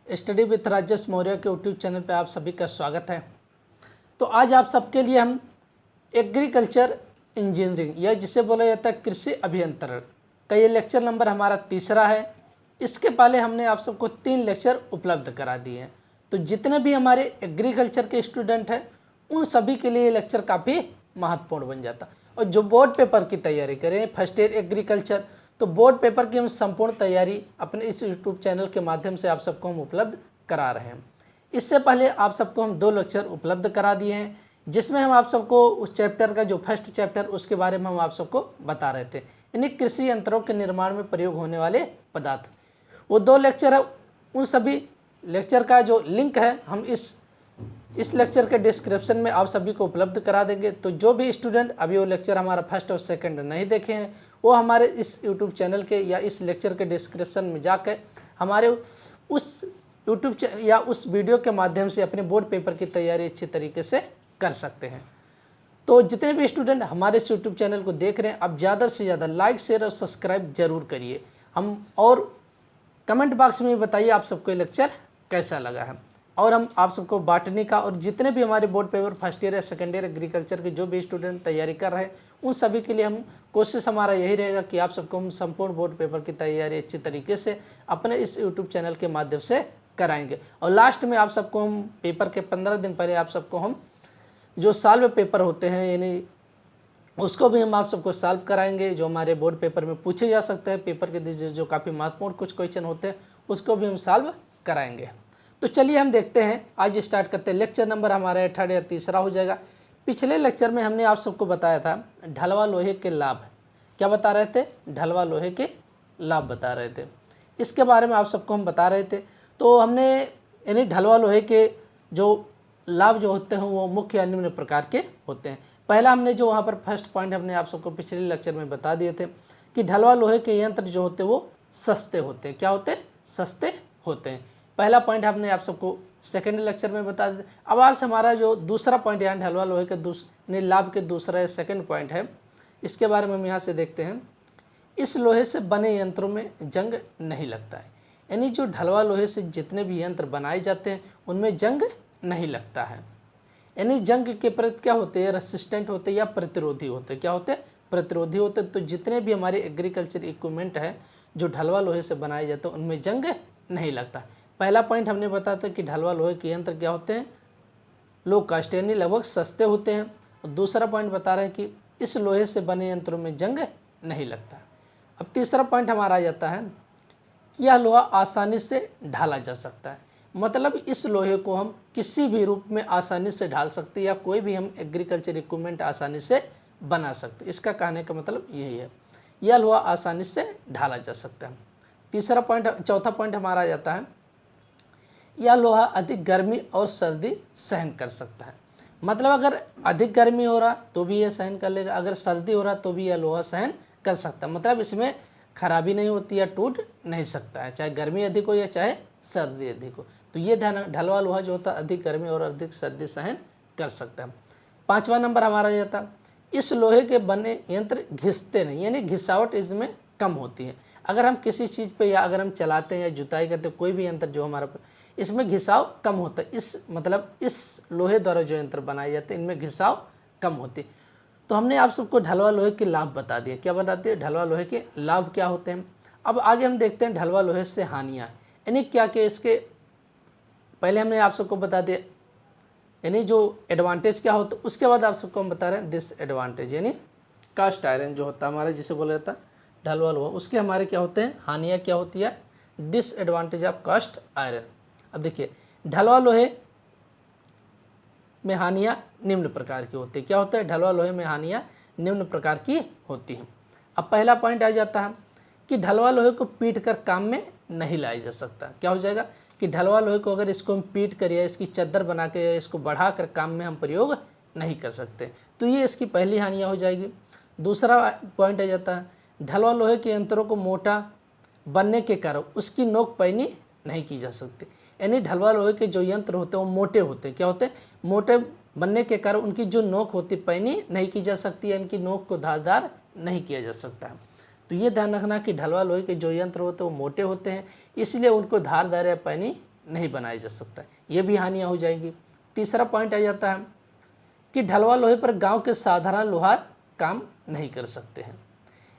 Study with Rajesh Maurya के YouTube channel पे आप सभी का स्वागत है। तो आज आप सबके लिए हम एग्रीकल्चर इंजीनियरिंग या जिसे बोला जाता है कृषि अभियंत्रण का ये लेक्चर नंबर हमारा तीसरा है। इसके पहले हमने आप सबको 3 लेक्चर उपलब्ध करा दिए हैं। तो जितने भी हमारे एग्रीकल्चर के स्टूडेंट हैं उन सभी के लिए ये लेक्चर काफ़ी महत्वपूर्ण बन जाता। और जो बोर्ड पेपर की तैयारी करें फर्स्ट ईयर एग्रीकल्चर, तो बोर्ड पेपर की हम संपूर्ण तैयारी अपने इस यूट्यूब चैनल के माध्यम से आप सबको हम उपलब्ध करा रहे हैं। इससे पहले आप सबको हम 2 लेक्चर उपलब्ध करा दिए हैं, जिसमें हम आप सबको उस चैप्टर का जो फर्स्ट चैप्टर उसके बारे में हम आप सबको बता रहे थे, यानी कृषि यंत्रों के निर्माण में प्रयोग होने वाले पदार्थ। वो 2 लेक्चर है, उन सभी लेक्चर का जो लिंक है हम इस लेक्चर के डिस्क्रिप्शन में आप सभी को उपलब्ध करा देंगे। तो जो भी स्टूडेंट अभी वो लेक्चर हमारा फर्स्ट और सेकंड नहीं देखे हैं वो हमारे इस यूट्यूब चैनल के या इस लेक्चर के डिस्क्रिप्शन में जाकर हमारे उस यूट्यूब या उस वीडियो के माध्यम से अपने बोर्ड पेपर की तैयारी अच्छी तरीके से कर सकते हैं। तो जितने भी स्टूडेंट हमारे इस यूट्यूब चैनल को देख रहे हैं आप ज़्यादा से ज़्यादा लाइक शेयर और सब्सक्राइब जरूर करिए। हम और कमेंट बॉक्स में बताइए आप सबको ये लेक्चर कैसा लगा है। और हम आप सबको बाटनी का और जितने भी हमारे बोर्ड पेपर फर्स्ट ईयर या सेकेंड ईयर एग्रीकल्चर के जो भी स्टूडेंट तैयारी कर रहे हैं उन सभी के लिए हम कोशिश हमारा यही रहेगा कि आप सबको हम संपूर्ण बोर्ड पेपर की तैयारी अच्छी तरीके से अपने इस यूट्यूब चैनल के माध्यम से कराएंगे। और लास्ट में आप सबको हम पेपर के 15 दिन पहले आप सबको हम जो सॉल्व पेपर होते हैं यानी उसको भी हम आप सबको सॉल्व कराएंगे, जो हमारे बोर्ड पेपर में पूछे जा सकते हैं पेपर के जो काफ़ी महत्वपूर्ण कुछ क्वेश्चन होते हैं उसको भी हम सॉल्व कराएंगे। तो चलिए हम देखते हैं, आज स्टार्ट करते हैं। लेक्चर नंबर हमारा थर्ड या तीसरा हो जाएगा। पिछले लेक्चर में हमने आप सबको बताया था ढलवा लोहे के लाभ। क्या बता रहे थे? ढलवा लोहे के लाभ बता रहे थे, इसके बारे में आप सबको हम बता रहे थे। तो हमने यानी ढलवा लोहे के जो लाभ जो होते हैं वो मुख्य या निम्न प्रकार के होते हैं। पहला हमने जो वहाँ पर फर्स्ट पॉइंट हमने आप सबको पिछले लेक्चर में बता दिए थे कि ढलवा लोहे के यंत्र जो होते हैं वो सस्ते होते हैं। क्या होते हैं? सस्ते होते हैं। पहला पॉइंट हमने आप सबको सेकेंड लेक्चर में बता दिया। अब आज हमारा जो दूसरा पॉइंट यहाँ ढलवा लोहे के लाभ के दूसरा सेकेंड पॉइंट है, इसके बारे में हम यहाँ से देखते हैं। इस लोहे से बने यंत्रों में जंग नहीं लगता है, यानी जो ढलवा लोहे से जितने भी यंत्र बनाए जाते हैं उनमें जंग नहीं लगता है। यानी जंग के प्रति क्या होते हैं? रेसिस्टेंट होते हैं या प्रतिरोधी होते हैं। क्या होते हैं? प्रतिरोधी होते हैं। तो जितने भी हमारे एग्रीकल्चर इक्विपमेंट है जो ढलवा लोहे से बनाए जाते हैं उनमें जंग नहीं लगता। पहला पॉइंट हमने बताया था कि ढलवा लोहे के यंत्र क्या होते हैं? लो कॉस्ट यानी लगभग सस्ते होते हैं। और दूसरा पॉइंट बता रहे हैं कि इस लोहे से बने यंत्रों में जंग नहीं लगता। अब तीसरा पॉइंट हमारा आ जाता है कि यह लोहा आसानी से ढाला जा सकता है। मतलब इस लोहे को हम किसी भी रूप में आसानी से ढाल सकते हैं या कोई भी हम एग्रीकल्चर इक्विपमेंट आसानी से बना सकते हैं। इसका कहने का मतलब यही है, यह लोहा आसानी से ढाला जा सकता है। चौथा पॉइंट हमारा आ जाता है, यह लोहा अधिक गर्मी और सर्दी सहन कर सकता है। मतलब अगर अधिक गर्मी हो रहा तो भी यह सहन कर लेगा, अगर सर्दी हो रहा तो भी यह लोहा सहन कर सकता है। मतलब इसमें खराबी नहीं होती या टूट नहीं सकता है, चाहे गर्मी अधिक हो या चाहे सर्दी अधिक हो। तो ये ढलवा लोहा जो होता है अधिक गर्मी और अधिक सर्दी सहन कर सकता है। 5वां नंबर हमारा ये था, इस लोहे के बने यंत्र घिसते नहीं, यानी घिसावट इसमें कम होती है। अगर हम किसी चीज़ पे या अगर हम चलाते हैं या जुताई करते हैं कोई भी यंत्र जो हमारा इसमें घिसाव कम होता है। इस लोहे द्वारा जो यंत्र बनाए जाते हैं इनमें घिसाव कम होती है। तो हमने आप सबको ढलवा लोहे के लाभ बता दिए। क्या बताते हैं? ढलवा लोहे के लाभ क्या होते हैं। अब आगे हम देखते हैं ढलवा लोहे से हानियाँ, यानी क्या क्या इसके पहले हमने आप सबको बता दिया यानी जो एडवांटेज क्या होता है, उसके बाद आप सबको हम बता रहे हैं डिसएडवांटेज, यानी कास्ट आयरन जो होता है हमारा जिसे बोला जाता है ढलवा लोहा, उसके हमारे क्या होते हैं? हानियाँ क्या होती है? Disadvantage of cast iron. अब देखिए ढलवा लोहे में हानियाँ निम्न प्रकार की होती है। क्या होता है? ढलवा लोहे में हानियाँ निम्न प्रकार की होती हैं। अब पहला पॉइंट आ जाता है कि ढलवा लोहे को पीट कर काम में नहीं लाया जा सकता। क्या हो जाएगा कि ढलवा लोहे को अगर इसको हम पीट कर या इसकी चद्दर बना के या इसको बढ़ा कर काम में हम प्रयोग नहीं कर सकते। तो ये इसकी पहली हानियाँ हो जाएगी। दूसरा पॉइंट आ जाता है ढलवा लोहे के यंत्रों को मोटा बनने के कारण उसकी नोक पैनी नहीं की जा सकती। यानी ढलवा लोहे के जो यंत्र होते हैं वो मोटे होते हैं। क्या होते हैं? मोटे बनने के कारण उनकी जो नोक होती पैनी नहीं की जा सकती है, इनकी नोक को धारदार नहीं किया जा सकता है। तो ये ध्यान रखना कि ढलवा लोहे के जो यंत्र होते हैं वो मोटे होते हैं, इसलिए उनको धारदार या पैनी नहीं बनाया जा सकता, ये भी हानियाँ हो जाएंगी। तीसरा पॉइंट आ जाता है कि ढलवा लोहे पर गांव के साधारण लोहार काम नहीं कर सकते हैं।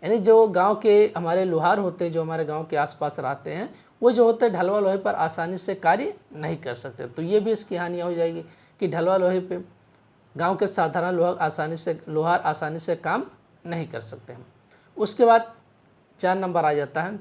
यानी जो गांव के हमारे लोहार होते हैं, जो हमारे गांव के आसपास रहते हैं, वो जो होते हैं ढलवा लोहे पर आसानी से कार्य नहीं कर सकते। तो ये भी इसकी हानियाँ हो जाएगी कि ढलवा लोहे पे गांव के साधारण लोहार आसानी से काम नहीं कर सकते हैं। उसके बाद 4 नंबर आ जाता है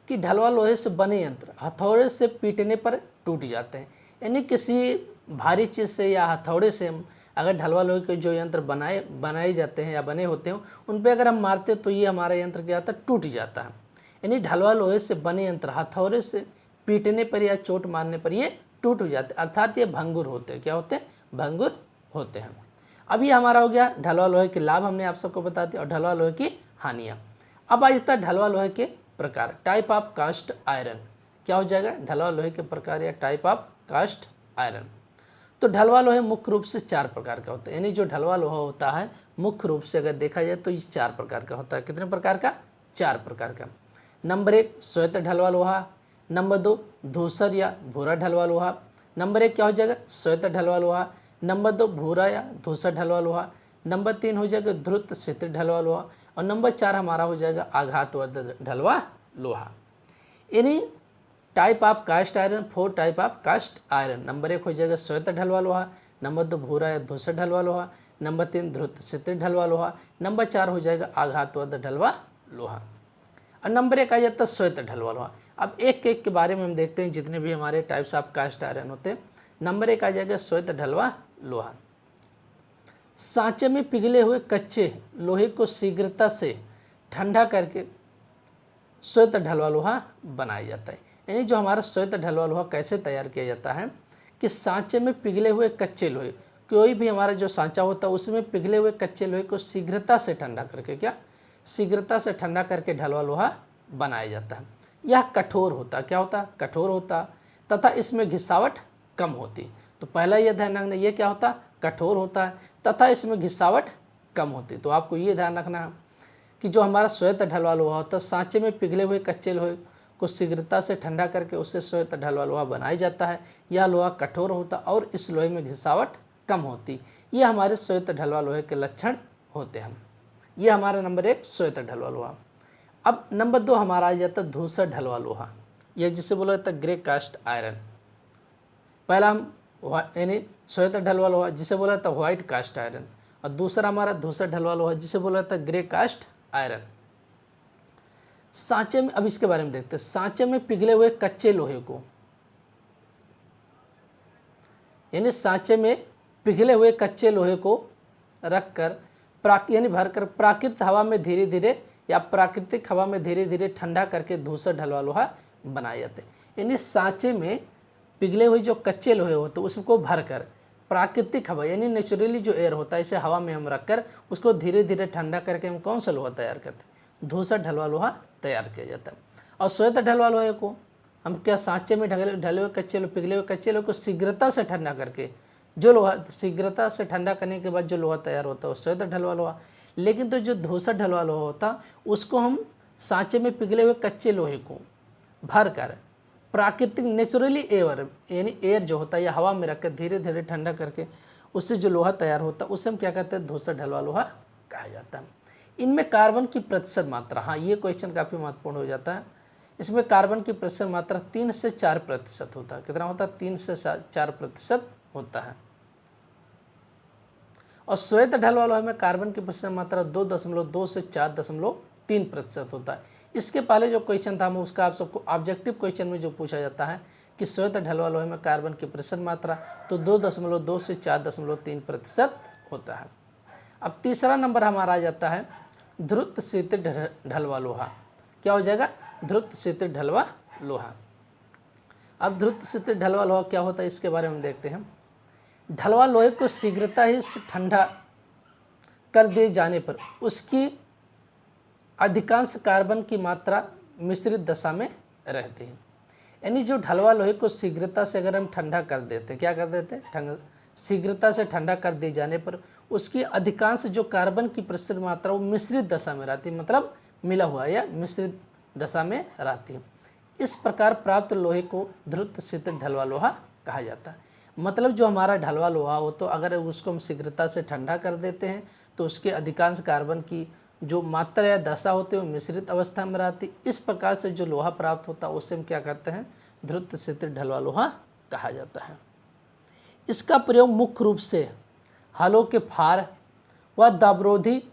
कि ढलवा लोहे से बने यंत्र हथौड़े से पीटने पर टूट जाते हैं। यानी किसी भारी चीज़ से या हथौड़े से हम अगर ढलवा लोहे के जो यंत्र बनाए जाते हैं या बने होते हैं, उन पर अगर हम मारते हैं तो ये हमारा यंत्र क्या होता है, टूट जाता है। यानी ढलवा लोहे से बने यंत्र हथौड़े से पीटने पर या चोट मारने पर ये टूट हो जाते हैं, अर्थात ये भंगुर होते हैं। क्या होते हैं? भंगुर होते हैं। अब ये हमारा हो गया ढलवा लोहे के लाभ, हमने आप सबको बता दिया, और ढलवा लोहे की हानियाँ। अब आ जाता है ढलवा लोहे के प्रकार, टाइप ऑफ कास्ट आयरन। क्या हो जाएगा? ढलवा लोहे के प्रकार या टाइप ऑफ कास्ट आयरन। तो ढलवा लोहे मुख्य रूप से 4 प्रकार का होता है। यानी जो ढलवा लोहा होता है मुख्य रूप से अगर देखा जाए तो ये 4 प्रकार का होता है। कितने प्रकार का? 4 प्रकार का। नंबर 1 श्वेत ढलवा लोहा, नंबर 2 धूसर या भूरा ढलवा लोहा। नंबर 1 क्या हो जाएगा? श्वेत ढलवा लोहा। नंबर 2 भूरा या धूसर ढलवा लोहा। नंबर 3 हो जाएगा ध्रुत क्षितिज ढलवा लोहा। और नंबर 4 हमारा हो जाएगा आघातवर्ध ढलवा लोहा। यानी type of cast iron, 4 type of cast iron. Number 1 हो जाएगा श्वेत ढलवा लोहा, नंबर 2 भूरा या धूसर ढलवा लोहा, नंबर 3 ध्रुत क्षितिज ढलवा लोहा, नंबर 4 हो जाएगा आघातवर्ध ढलवा लोहा, और नंबर 1 आ जाता है श्वेत ढलवा लोहा। अब एक एक के बारे में हम देखते हैं, जितने भी हमारे टाइप्स ऑफ कास्ट आयरन होते हैं। नंबर 1 आ जाएगा श्वेत ढलवा लोहा। सांचे में पिघले हुए कच्चे लोहे को शीघ्रता से ठंडा करके श्वेत ढलवा लोहा बनाया जाता है। यानी जो हमारा श्वेत ढलवा लोहा कैसे तैयार किया जाता है कि सांचे में पिघले हुए कच्चे लोहे, कोई भी हमारा जो सांचा होता है उसमें पिघले हुए कच्चे लोहे को शीघ्रता से ठंडा करके, क्या शीघ्रता से ठंडा करके ढलवा लोहा बनाया जाता है। यह कठोर होता, क्या होता? कठोर होता, तथा इसमें घिसावट कम होती। तो पहला यह ध्यान रखना, ये क्या होता? कठोर होता है तथा इसमें घिसावट कम होती। तो आपको ये ध्यान रखना है कि जो हमारा श्वेत ढलवा लोहा होता है, सांचे में पिघले हुए कच्चे लोहे को शीघ्रता से ठंडा करके उससे श्वेत ढलवा लोहा बनाया जाता है। यह लोहा कठोर होता और इस लोहे में घिसावट कम होती। ये हमारे श्वेत ढलवा लोहे के लक्षण होते हैं। ये हमारा नंबर 1 श्वेत ढलवा लोहा। अब नंबर 2 हमारा आ जाता है धूसर ढलवा लोहा, यह जिसे बोला जाता है ग्रे कास्ट आयरन। पहला हम यानी श्वेत ढलवा लोहा जिसे बोला जाता है व्हाइट कास्ट आयरन, और दूसरा हमारा धूसर ढलवा लोहा जिसे बोला जाता है ग्रे कास्ट आयरन। सांचे में, अब इसके बारे में देखते हैं। सांचे में पिघले हुए कच्चे लोहे को, यानी सांचे में पिघले हुए कच्चे लोहे को रखकर यानी भरकर प्राकृतिक हवा में धीरे धीरे या प्राकृतिक हवा में धीरे धीरे ठंडा करके धूसर ढलवा लोहा बनाए जाते हैं। यानी सांचे में पिघले हुए जो कच्चे लोहे होते हैं उसको भरकर प्राकृतिक हवा यानी नेचुरली जो एयर होता है इसे हवा में हम रखकर उसको धीरे धीरे ठंडा करके हम कौन सा लोहा तैयार करते हैं? धूसर ढलवा लोहा तैयार किया जाता है। और श्वेत ढलवा लोहे को हम क्या सांचे में ढले हुए कच्चे लोहे, पिघले हुए कच्चे लोहे को शीघ्रता से ठंडा करके जो लोहा, शीघ्रता से ठंडा करने के बाद जो लोहा तैयार होता है वो श्वेत ढलवा लोहा। लेकिन तो जो धूसर ढलवा लोहा होता उसको हम सांचे में पिघले हुए कच्चे लोहे को भर कर प्राकृतिक नेचुरली एयर यानी एयर जो होता है या हवा में रखकर धीरे धीरे ठंडा करके उससे जो लोहा तैयार होता है उसे हम क्या कहते हैं? धूसर ढलवा लोहा कहा जाता है। इनमें कार्बन की प्रतिशत मात्रा, हाँ ये क्वेश्चन काफ़ी महत्वपूर्ण हो जाता है। इसमें कार्बन की प्रतिशत मात्रा 3 से 4% होता है। कितना होता है? 3 से 4% होता है। और श्वेत ढलवा लोहे में कार्बन की प्रतिशत मात्रा 2.2 से 4.3% होता है। इसके पहले जो क्वेश्चन था हम उसका आप सबको ऑब्जेक्टिव क्वेश्चन में जो पूछा जाता है कि श्वेत ढलवा लोहे में कार्बन की प्रतिशत मात्रा तो 2.2 से 4.3% होता है। अब तीसरा नंबर हमारा आ जाता है ध्रुत क्षितिज ढलवा लोहा। क्या हो जाएगा? ध्रुत क्षितिज ढलवा लोहा। अब ध्रुत क्षितिज ढलवा लोहा क्या होता है इसके बारे में देखते हैं। ढलवा लोहे को शीघ्रता ही ठंडा कर दिए जाने पर उसकी अधिकांश कार्बन की मात्रा मिश्रित दशा में रहती है। यानी जो ढलवा लोहे को शीघ्रता से अगर हम ठंडा कर देते हैं, क्या कर देते हैं? शीघ्रता से ठंडा कर दिए जाने पर उसकी अधिकांश जो कार्बन की प्रतिशत मात्रा वो मिश्रित दशा में रहती है, मतलब मिला हुआ या मिश्रित दशा में रहती है। इस प्रकार प्राप्त लोहे को ध्रुत शीतल ढलवा लोहा कहा जाता है। मतलब जो हमारा ढलवा लोहा हो तो अगर उसको हम शीघ्रता से ठंडा कर देते हैं तो उसके अधिकांश कार्बन की जो मात्रा या दशा होती है वो मिश्रित अवस्था में रहती। इस प्रकार से जो लोहा प्राप्त होता है उससे हम क्या कहते हैं, ध्रुत शीतल ढलवा लोहा कहा जाता है। इसका प्रयोग मुख्य रूप से हलों के फार व दाबरोधी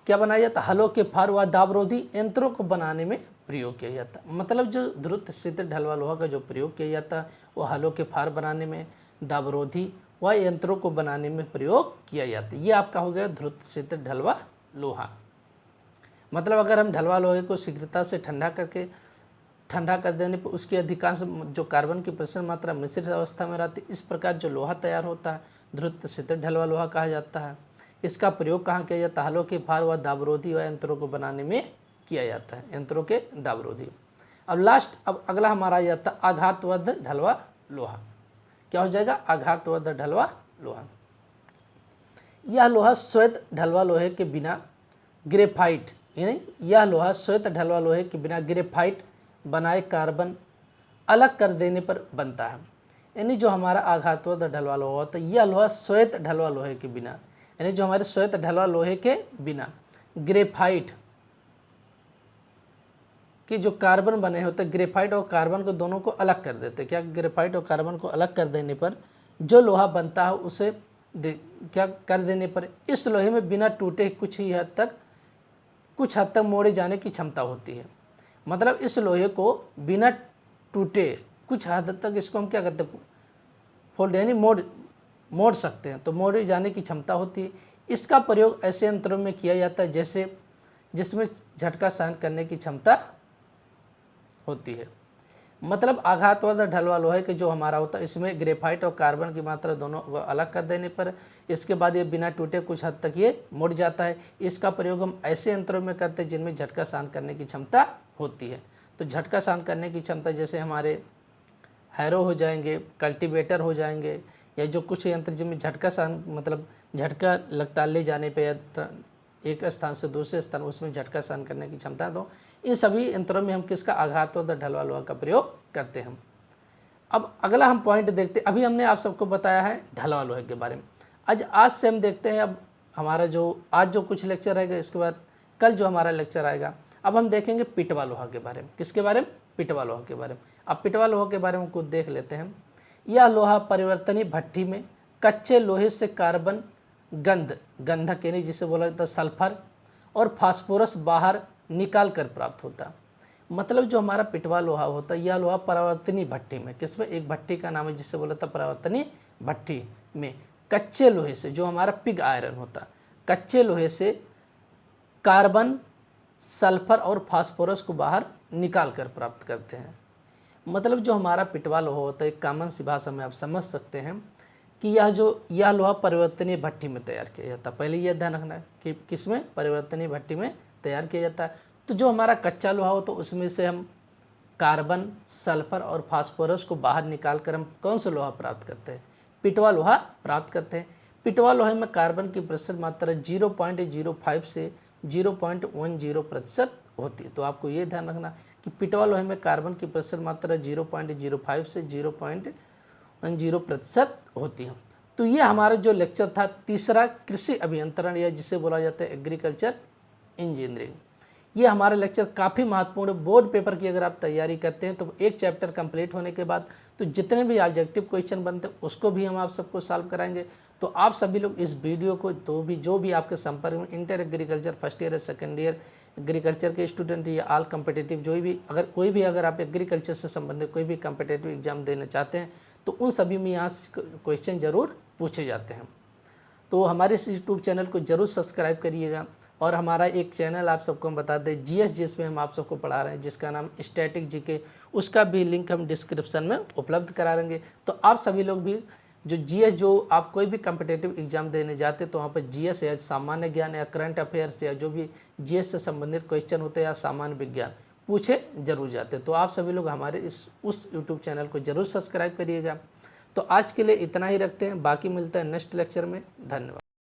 क्या बनाया जाता है, हलों के फार व दाबरोधी यंत्रों को बनाने में प्रयोग किया जाता है। मतलब जो ध्रुत शीतल ढलवा लोहा का जो प्रयोग किया जाता है वो हलों के फार बनाने में, दाबरोधी व यंत्रों को बनाने में प्रयोग किया जाता है। ये आपका हो गया ध्रुत शीतल ढलवा लोहा। मतलब अगर हम ढलवा लोहे को शीघ्रता से ठंडा कर देने पर उसकी अधिकांश जो कार्बन की प्रतिशत मात्रा मिश्रित अवस्था में रहती है। इस प्रकार जो लोहा तैयार होता है ध्रुत शीतल ढलवा लोहा कहा जाता है। इसका प्रयोग कहाँ किया जाता है, हलों के फार व दाबरोधी व यंत्रों को बनाने में किया जाता है, यंत्रों के दाबरोधी। अब अगला हमारा आ जाता है आघातवर्ध ढलवा लोहा। क्या हो जाएगा, आघातवर्ध ढलवा लोहा। यह लोहा श्वेत ढलवा लोहे के बिना ग्रेफाइट ग्रेफाइट बनाए कार्बन अलग कर देने पर बनता है। यानी जो हमारा आघातवर्ध ढलवा लोहा होता है यह लोहा श्वेत ढलवा लोहे के बिना, यानी जो हमारे श्वेत ढलवा लोहे के बिना ग्रेफाइट कि जो कार्बन बने होते, ग्रेफाइट और कार्बन को दोनों को अलग कर देते। क्या ग्रेफाइट और कार्बन को अलग कर देने पर जो लोहा बनता है उसे क्या कर देने पर इस लोहे में बिना टूटे कुछ हद तक मोड़े जाने की क्षमता होती है। मतलब इस लोहे को बिना टूटे कुछ हद तक इसको हम क्या करते हैं, फोल्ड यानी मोड़ सकते हैं, तो मोड़े जाने की क्षमता होती है। इसका प्रयोग ऐसे यंत्रों में किया जाता है जिसमें झटका सहन करने की क्षमता होती है। मतलब आघातवर्ध ढलवा लोहे के जो हमारा होता है इसमें ग्रेफाइट और कार्बन की मात्रा दोनों को अलग कर देने पर इसके बाद ये बिना टूटे कुछ हद तक ये मुड़ जाता है। इसका प्रयोग हम ऐसे यंत्रों में करते हैं जिनमें झटका सहन करने की क्षमता होती है। तो झटका सहन करने की क्षमता जैसे हमारे हैरो हो जाएंगे, कल्टीवेटर हो जाएंगे, या जो कुछ यंत्र जिनमें झटका सहन मतलब झटका लगता ले जाने पर एक स्थान से दूसरे स्थान उसमें झटका सहन करने की क्षमता है। तो इन सभी यंत्रों में हम किसका आघातवर्ध ढलवा लोहा का प्रयोग करते हैं। अब अगला हम पॉइंट देखते हैं। अभी हमने आप सबको बताया है ढलवा लोहे के बारे में। आज से हम देखते हैं अब हमारा आज जो कुछ लेक्चर रहेगा इसके बाद कल जो हमारा लेक्चर आएगा अब हम देखेंगे पिटवा लोहा के बारे में। किसके बारे में, पिटवा लोहा के बारे में। अब पिटवा लोहा के बारे में कुछ देख लेते हैं। यह लोहा परिवर्तनीय भट्ठी में कच्चे लोहे से कार्बन गंधक यानी जिसे बोला जाता है सल्फर और फास्फोरस बाहर निकाल कर प्राप्त होता है। मतलब जो हमारा पिटवा लोहा होता है यह लोहा परावर्तनीय भट्टी में, किसमें, एक भट्टी का नाम है जिसे बोला था परावर्तनीय भट्टी में कच्चे लोहे से, जो हमारा पिग आयरन होता है, कच्चे लोहे से कार्बन सल्फर और फास्फोरस को बाहर निकाल कर प्राप्त करते हैं। मतलब जो हमारा पिटवा लोहा होता है एक कॉमन सी भाषा में आप समझ सकते हैं कि यह लोहा परिवर्तनीय भट्टी में तैयार किया जाता है। पहले यह ध्यान रखना है कि किसमें, परिवर्तनीय भट्टी में तैयार किया जाता है। तो जो हमारा कच्चा लोहा हो तो उसमें से हम कार्बन सल्फर और फास्फोरस को बाहर निकाल कर हम कौन सा लोहा प्राप्त करते हैं, पिटवा लोहा प्राप्त करते हैं। पिटवा लोहे में कार्बन की प्रतिशत मात्रा 0.05 से 0.10% होती है। तो आपको ये ध्यान रखना कि पिटवा लोहे में कार्बन की प्रतिशत मात्रा 0.05 से 0.10% होती है। तो ये हमारा जो लेक्चर था तीसरा कृषि अभियंत्रण या जिसे बोला जाता है एग्रीकल्चर इंजीनियरिंग। ये हमारा लेक्चर काफ़ी महत्वपूर्ण, बोर्ड पेपर की अगर आप तैयारी करते हैं तो एक चैप्टर कंप्लीट होने के बाद तो जितने भी ऑब्जेक्टिव क्वेश्चन बनते हैं उसको भी हम आप सबको सॉल्व कराएंगे। तो आप सभी लोग इस वीडियो को जो भी आपके संपर्क में इंटर एग्रीकल्चर फर्स्ट ईयर या सेकेंड ईयर एग्रीकल्चर के स्टूडेंट या ऑल कम्पिटिटिव अगर आप एग्रीकल्चर से संबंधित कोई भी कम्पिटिटिव एग्जाम देना चाहते हैं तो उन सभी में यहाँ से क्वेश्चन ज़रूर पूछे जाते हैं। तो हमारे इस यूट्यूब चैनल को ज़रूर सब्सक्राइब करिएगा। और हमारा एक चैनल आप सबको हम बता दें जीएस जिसमें हम आप सबको पढ़ा रहे हैं जिसका नाम स्टैटिक जीके, उसका भी लिंक हम डिस्क्रिप्शन में उपलब्ध करा देंगे। तो आप सभी लोग भी जो जीएस जो आप कोई भी कम्पिटिटिव एग्जाम देने जाते तो वहाँ पर जीएस या सामान्य ज्ञान या करंट अफेयर्स या जो भी जीएस से संबंधित क्वेश्चन होते हैं या सामान्य विज्ञान पूछे जरूर जाते। तो आप सभी लोग हमारे उस यूट्यूब चैनल को जरूर सब्सक्राइब करिएगा। तो आज के लिए इतना ही रखते हैं, बाकी मिलता है नेक्स्ट लेक्चर में। धन्यवाद।